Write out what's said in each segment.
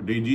DG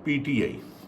PTI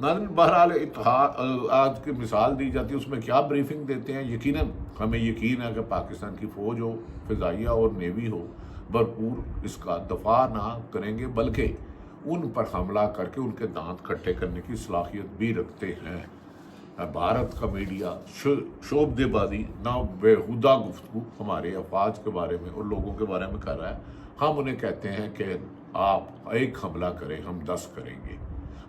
ناظرین بہرحال اتحاد آج کی مثال دی جاتی ہے، اس میں کیا بریفنگ دیتے ہیں؟ یقیناً ہمیں یقین ہے کہ پاکستان کی فوج ہو، فضائیہ اور نیوی ہو، بھرپور اس کا دفاع نہ کریں گے بلکہ ان پر حملہ کر کے ان کے دانت کھٹے کرنے کی صلاحیت بھی رکھتے ہیں۔ بھارت کا میڈیا شعبدے بازی نہ بیہودہ گفتگو ہمارے افواج کے بارے میں اور لوگوں کے بارے میں کر رہا ہے۔ ہم انہیں کہتے ہیں کہ آپ ایک حملہ کریں، ہم 10 کریں گے۔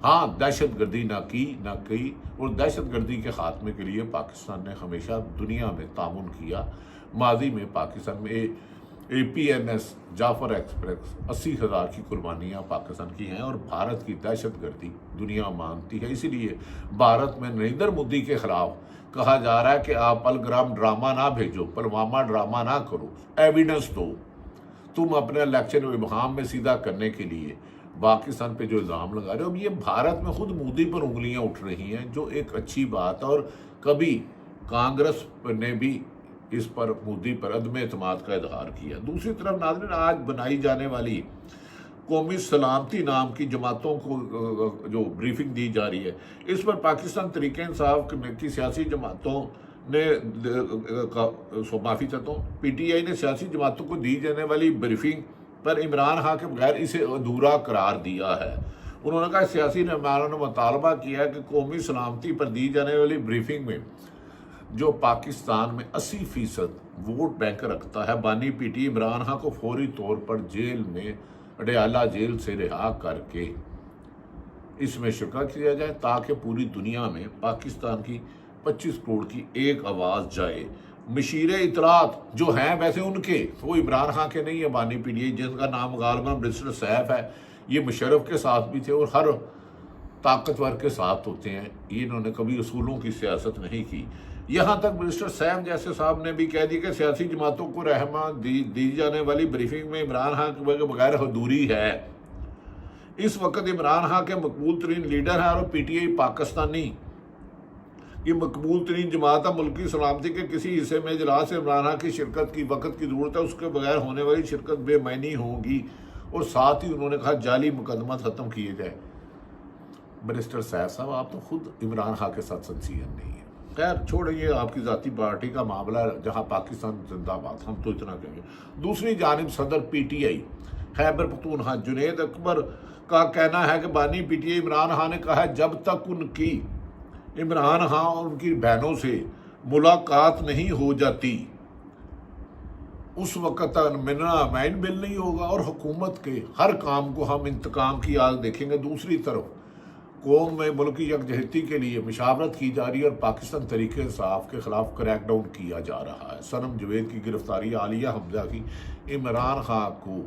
ہاں، دہشت گردی نہ کی اور دہشت گردی کے خاتمے کے لیے پاکستان نے ہمیشہ دنیا میں تعاون کیا۔ ماضی میں پاکستان میں APNS جعفر ایکسپریس 80,000 کی قربانیاں پاکستان کی ہیں اور بھارت کی دہشت گردی دنیا مانتی ہے۔ اسی لیے بھارت میں نریندر مودی کے خلاف کہا جا رہا ہے کہ آپ پلگرام ڈرامہ نہ بھیجو، پلوامہ ڈرامہ نہ کرو، ایویڈنس دو۔ تم اپنے الیکشن ابہام میں سیدھا کرنے کے لیے پاکستان پہ جو الزام لگا رہے ہو، یہ بھارت میں خود مودی پر انگلیاں اٹھ رہی ہیں، جو ایک اچھی بات ہے۔ اور کبھی کانگریس نے بھی اس پر مودی پر عدم اعتماد کا اظہار کیا۔ دوسری طرف ناظرین، آج بنائی جانے والی قومی سلامتی نام کی جماعتوں کو جو بریفنگ دی جا رہی ہے، اس پر پاکستان تحریک انصاف کی سیاسی جماعتوں نے معافی چاہتا ہوں PTI نے سیاسی جماعتوں کو دی جانے والی بریفنگ پر عمران خان کے بغیر اسے ادھورا قرار دیا ہے۔ انہوں نے کہا سیاسی رہنماؤں نے مطالبہ کیا ہے کہ قومی سلامتی پر دی جانے والی بریفنگ میں جو پاکستان میں 80% ووٹ بینک رکھتا ہے، بانی PTI عمران خان کو فوری طور پر جیل میں اڈیالہ جیل سے رہا کر کے اس میں شرکت کیا جائے تاکہ پوری دنیا میں پاکستان کی 25 کروڑ کی ایک آواز جائے۔ مشیر اطلاعات جو ہیں ویسے ان کے، وہ عمران خان کے نہیں ہے، بانی PTI جن کا نام غالباً منسٹر سیف ہے، یہ مشرف کے ساتھ بھی تھے اور ہر طاقتور کے ساتھ ہوتے ہیں۔ انہوں نے کبھی اصولوں کی سیاست نہیں کی۔ یہاں تک منسٹر سیف جیسے صاحب نے بھی کہہ دی کہ سیاسی جماعتوں کو رہنما دی جانے والی بریفنگ میں عمران خان کے بغیر ادھوری ہے۔ اس وقت عمران خان کے مقبول ترین لیڈر ہیں اور PTI پاکستانی یہ مقبول ترین جماعت ہے۔ ملکی سلامتی کے کسی حصے میں اجلاس عمران خان کی شرکت کی وقت کی ضرورت ہے، اس کے بغیر ہونے والی شرکت بے معنی ہوگی، اور ساتھ ہی انہوں نے کہا جعلی مقدمات ختم کیے جائے۔ منسٹر سیف صاحب، آپ تو خود عمران خان کے ساتھ سنسیئر نہیں ہیں۔ خیر چھوڑیں، یہ آپ کی ذاتی پارٹی کا معاملہ ہے، جہاں پاکستان زندہ باد، ہم تو اتنا کہیں گے۔ دوسری جانب صدر PTI خیبر پختونخوا جنید اکبر کا کہنا ہے کہ بانی PTI عمران خان نے کہا ہے جب تک ان کی عمران خان اور ان کی بہنوں سے ملاقات نہیں ہو جاتی اس وقت مین بل نہیں ہوگا اور حکومت کے ہر کام کو ہم انتقام کی آگ دیکھیں گے۔ دوسری طرف قوم میں ملکی یکجہتی کے لیے مشاورت کی جا رہی ہے اور پاکستان تحریک انصاف کے خلاف کریک ڈاؤن کیا جا رہا ہے۔ صنم جوید کی گرفتاری، عالیہ حمزہ کی، عمران خان کو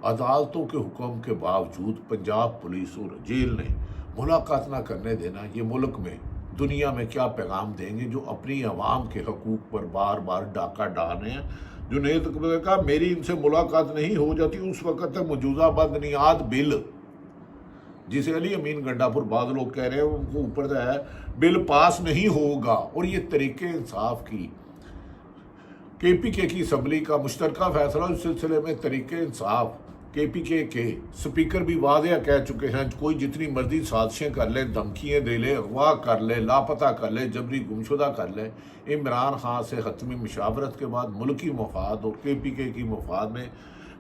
عدالتوں کے حکم کے باوجود پنجاب پولیس اور جیل نے ملاقات نہ کرنے دینا، یہ ملک میں دنیا میں کیا پیغام دیں گے جو اپنی عوام کے حقوق پر بار بار ڈاکہ ڈال رہے ہیں۔ جنید اکبر نے کہا میری ان سے ملاقات نہیں ہو جاتی اس وقت تک مجوزہ بنیاد بل، جسے علی امین گنڈا پور بعض لوگ کہہ رہے ہیں ان کو اوپر ہے، بل پاس نہیں ہوگا۔ اور یہ تحریک انصاف کی KPK کی اسمبلی کا مشترکہ فیصلہ، اس سلسلے میں تحریک انصاف KPK کے سپیکر بھی واضح کہہ چکے ہیں کوئی جتنی مرضی سازشیں کر لے، دھمکیاں دے لے، اغوا کر لے، لاپتہ کر لے، جبری گمشدہ کر لے، عمران خان سے حتمی مشاورت کے بعد ملکی مفاد اور KPK کی مفاد میں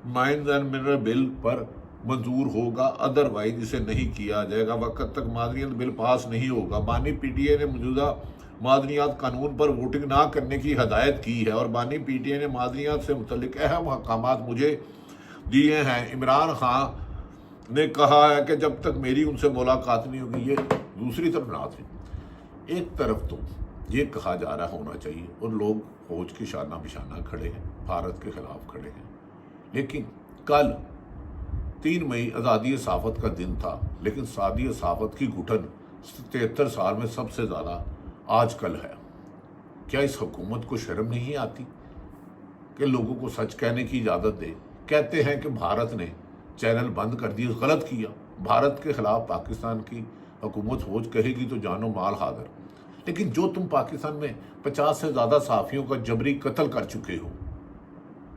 مائنز اینڈ منرل بل پر منظور ہوگا، ادروائز اسے نہیں کیا جائے گا۔ وقت تک معدنیات بل پاس نہیں ہوگا۔ بانی PTI نے موجودہ معدنیات قانون پر ووٹنگ نہ کرنے کی ہدایت کی ہے اور بانی PTI نے معدنیات سے متعلق اہم احکامات مجھے دیے ہیں۔ عمران خان نے کہا ہے کہ جب تک میری ان سے ملاقات نہیں ہوگی۔ یہ دوسری طرف نہ تھی، ایک طرف تو یہ کہا جا رہا ہونا چاہیے اور لوگ فوج کے شانہ بشانہ کھڑے ہیں، بھارت کے خلاف کھڑے ہیں، لیکن کل 3 مئی آزادی صحافت کا دن تھا، لیکن آزادی صحافت کی گھٹن 73 سال میں سب سے زیادہ آج کل ہے۔ کیا اس حکومت کو شرم نہیں آتی کہ لوگوں کو سچ کہنے کی اجازت دے؟ کہتے ہیں کہ بھارت نے چینل بند کر دیے، غلط کیا۔ بھارت کے خلاف پاکستان کی حکومت فوج کہے گی تو جان و مال حاضر، لیکن جو تم پاکستان میں 50 سے زیادہ صحافیوں کا جبری قتل کر چکے ہو،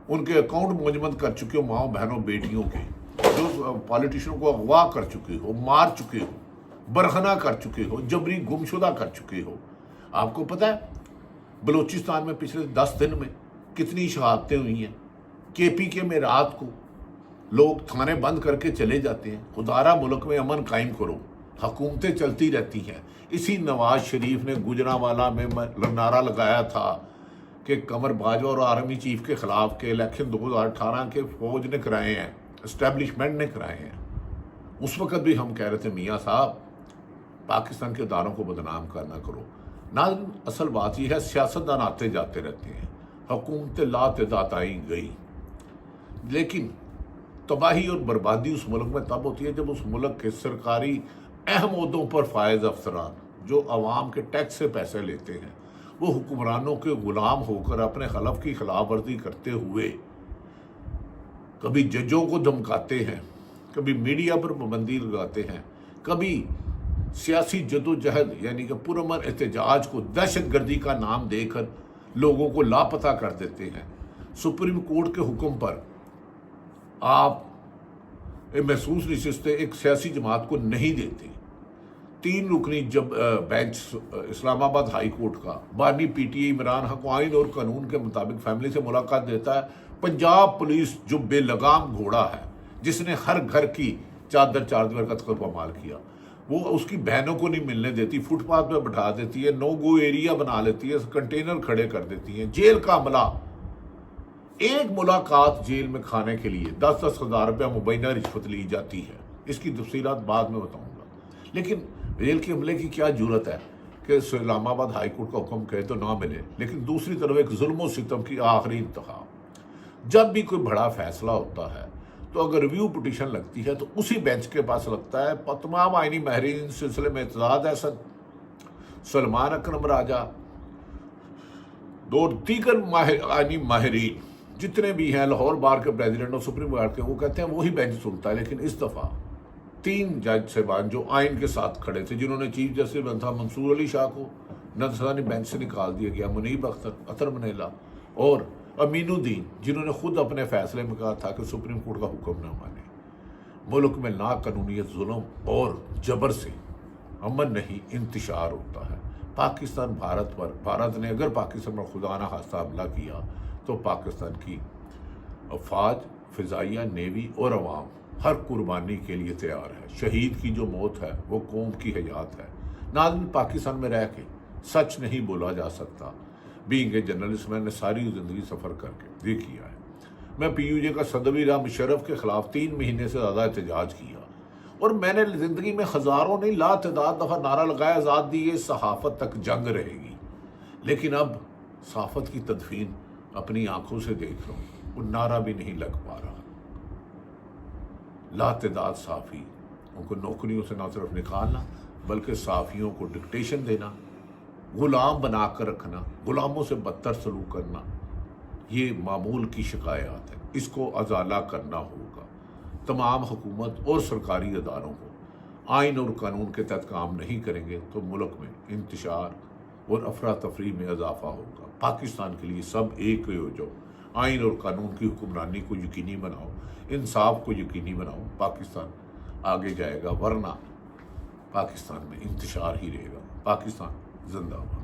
ان کے اکاؤنٹ منجمد کر چکے ہو، ماؤں بہنوں بیٹیوں کے، جو پالیٹیشنوں کو اغوا کر چکے ہو، مار چکے ہو، برہنہ کر چکے ہو، جبری گمشدہ کر چکے ہو۔ آپ کو پتہ ہے بلوچستان میں پچھلے 10 دن میں کتنی شہادتیں ہوئی ہیں؟ کے پی کے میں رات کو لوگ تھانے بند کر کے چلے جاتے ہیں۔ خدارہ ملک میں امن قائم کرو، حکومتیں چلتی رہتی ہیں۔ اسی نواز شریف نے گجرانوالہ میں نعرہ لگایا تھا کہ قمر باجوہ اور آرمی چیف کے خلاف کے الیکشن 2018 کے فوج نے کرائے ہیں، اسٹیبلشمنٹ نے کرائے ہیں۔ اس وقت بھی ہم کہہ رہے تھے میاں صاحب پاکستان کے اداروں کو بدنام کرنا کرو۔ ناظرین، اصل بات یہ ہے سیاستدان آتے جاتے رہتے ہیں، حکومتیں لا تعداد آئی گئی، لیکن تباہی اور بربادی اس ملک میں تب ہوتی ہے جب اس ملک کے سرکاری اہم عہدوں پر فائز افسران جو عوام کے ٹیکس سے پیسے لیتے ہیں وہ حکمرانوں کے غلام ہو کر اپنے خلف کی خلاف ورزی کرتے ہوئے کبھی ججوں کو دھمکاتے ہیں، کبھی میڈیا پر پابندی لگاتے ہیں، کبھی سیاسی جدوجہد یعنی کہ پرامن احتجاج کو دہشت گردی کا نام دے کر لوگوں کو لاپتہ کر دیتے ہیں۔ سپریم کورٹ کے حکم پر آپ محسوس نشستیں ایک سیاسی جماعت کو نہیں دیتے۔ 3 رکنی جب بینچ اسلام آباد ہائی کورٹ کا بانی پی ٹی آئی عمران حق آئین اور قانون کے مطابق فیملی سے ملاقات دیتا ہے۔ پنجاب پولیس جو بے لگام گھوڑا ہے، جس نے ہر گھر کی چادر چاردیوار کا تخت پامال کیا، وہ اس کی بہنوں کو نہیں ملنے دیتی، فٹ پاتھ پہ بٹھا دیتی ہے، نو گو ایریا بنا لیتی ہے، کنٹینر کھڑے کر دیتی ہیں۔ جیل کا عملہ، ایک ملاقات جیل میں کھانے کے لیے 10-10 ہزار روپیہ مبینہ رشوت لی جاتی ہے۔ اس کی تفصیلات بعد میں بتاؤں گا، لیکن جیل کے عملے کی کیا جرت ہے کہ اسلام آباد ہائی کورٹ کا حکم کہے تو نہ ملے، لیکن دوسری طرف ایک ظلم و ستم کی آخری انتہا۔ جب بھی کوئی بڑا فیصلہ ہوتا ہے تو اگر ریویو پٹیشن لگتی ہے تو اسی بینچ کے پاس لگتا ہے۔ تمام آئینی ماہرین سلسلے میں اعتزاز احسن، سلمان اکرم راجہ، دیگر آئینی ماہرین جتنے بھی ہیں، لاہور بار کے پریزیڈنٹ اور سپریم کورٹ کے، وہ کہتے ہیں وہی بینچ سنتا ہے۔ لیکن اس دفعہ 3 جج صاحبان جو آئین کے ساتھ کھڑے تھے، جنہوں نے چیف جسٹس بنا تھا، منصور علی شاہ کو نظرانی بینچ سے نکال دیا گیا، منیب اختر، اطہر منیلا اور امین الدین، جنہوں نے خود اپنے فیصلے میں کہا تھا کہ سپریم کورٹ کا حکم نہ مانے۔ ملک میں ناقانونیت، ظلم اور جبر سے امن نہیں انتشار ہوتا ہے۔ پاکستان بھارت نے اگر پاکستان پر خدا نہ خواستہ حملہ کیا تو پاکستان کی افواج، فضائیہ، نیوی اور عوام ہر قربانی کے لیے تیار ہے۔ شہید کی جو موت ہے وہ قوم کی حیات ہے۔ ناظرین، پاکستان میں رہ کے سچ نہیں بولا جا سکتا۔ بینگ اے جرنلسٹ میں نے ساری زندگی سفر کر کے یہ کیا ہے۔ میں پی یو جے کا صدر بھی رہا، مشرف کے خلاف 3 مہینے سے زیادہ احتجاج کیا، اور میں نے زندگی میں ہزاروں نہیں لا تعداد دفعہ نعرہ لگایا آزادی یہ صحافت تک جنگ رہے گی، لیکن اب صحافت کی تدفین اپنی آنکھوں سے دیکھ رہا ہوں، وہ نعرہ بھی نہیں لگ پا رہا۔ لا تعداد صحافی ان کو نوکریوں سے نہ صرف نکالنا بلکہ صحافیوں کو ڈکٹیشن دینا، غلام بنا کر رکھنا، غلاموں سے بدتر سلوک کرنا، یہ معمول کی شکایات ہے۔ اس کو ازالہ کرنا ہوگا۔ تمام حکومت اور سرکاری اداروں کو آئین اور قانون کے تحت کام نہیں کریں گے تو ملک میں انتشار اور افراتفری میں اضافہ ہوگا۔ پاکستان کے لیے سب ایک ہو جاؤ، آئین اور قانون کی حکمرانی کو یقینی بناؤ، انصاف کو یقینی بناؤ، پاکستان آگے جائے گا، ورنہ پاکستان میں انتشار ہی رہے گا۔ پاکستان زندہ باد۔